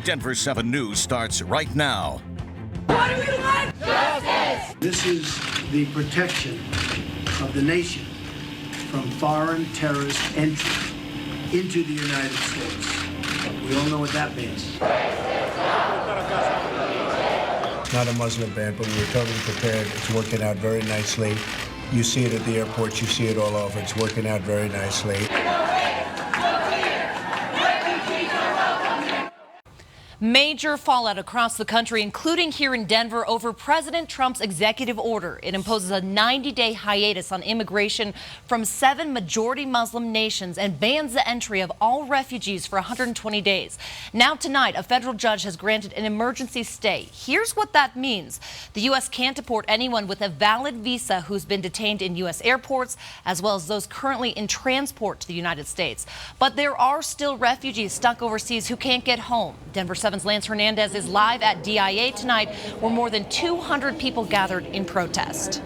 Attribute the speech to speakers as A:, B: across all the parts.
A: Denver 7 News starts right now.
B: What do we want? Justice!
C: This is the protection of the nation from foreign terrorist entry into the United States. We all know what that means.
D: Not a Muslim ban, but we were totally prepared. It's working out very nicely. You see it at the airports, you see it all over. It's working out very nicely.
E: Major fallout across the country, including here in Denver, over President Trump's executive order. It imposes a 90-day hiatus on immigration from 7 majority Muslim nations and bans the entry of all refugees for 120 days. Now tonight, a federal judge has granted an emergency stay. Here's what that means. The U.S. can't deport anyone with a valid visa who's been detained in U.S. airports, as well as those currently in transport to the United States. But there are still refugees stuck overseas who can't get home. Denver 7's Lance Hernandez is live at DIA tonight, where more than 200 people gathered in protest.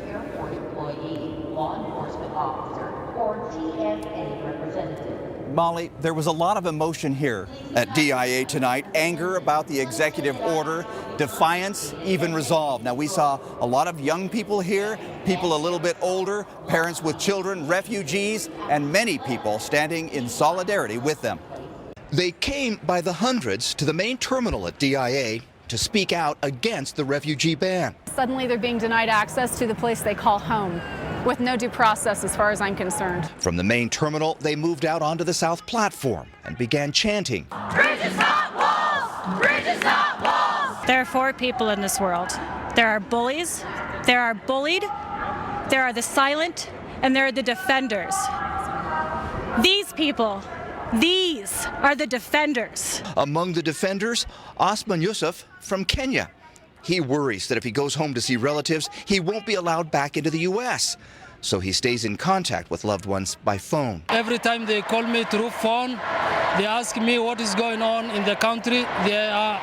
F: Molly, there was a lot of emotion here at DIA tonight. Anger about the executive order, defiance, even resolve. Now, we saw a lot of young people here, people a little bit older, parents with children, refugees, and many people standing in solidarity with them.
G: They came by the hundreds to the main terminal at DIA to speak out against the refugee ban.
H: Suddenly they're being denied access to the place they call home, with no due process as far as I'm concerned.
G: From the main terminal, they moved out onto the south platform and began chanting.
B: Bridges, not walls! Bridges, not walls!
I: There are 4 people in this world. There are bullies, there are bullied, there are the silent, and there are the defenders. These people, these are the defenders.
G: Among the defenders, Osman Yusuf from Kenya. He worries that if he goes home to see relatives, he won't be allowed back into the U.S. So he stays in contact with loved ones by phone.
J: Every time they call me through phone, they ask me what is going on in the country. They are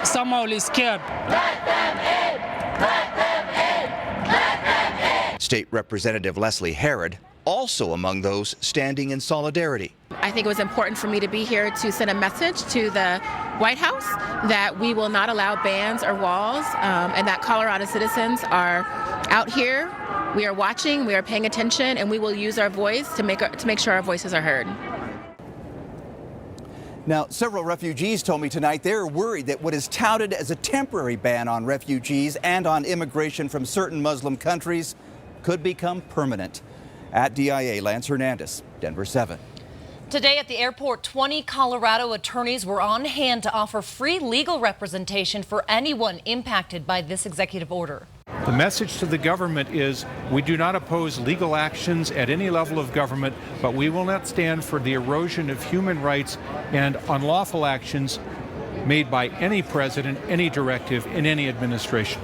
J: somehow scared.
B: Let them in! Let them in! Let them in!
G: State Representative Leslie Herod also among those standing in solidarity.
K: I think it was important for me to be here to send a message to the White House that we will not allow bans or walls, and that Colorado citizens are out here. We are watching, we are paying attention, and we will use our voice to make sure our voices are heard.
F: Now, several refugees told me tonight they're worried that what is touted as a temporary ban on refugees and on immigration from certain Muslim countries could become permanent. At DIA, Lance Hernandez, Denver 7.
E: Today at the airport, 20 Colorado attorneys were on hand to offer free legal representation for anyone impacted by this executive order.
L: The message to the government is we do not oppose legal actions at any level of government, but we will not stand for the erosion of human rights and unlawful actions made by any president, any directive, in any administration.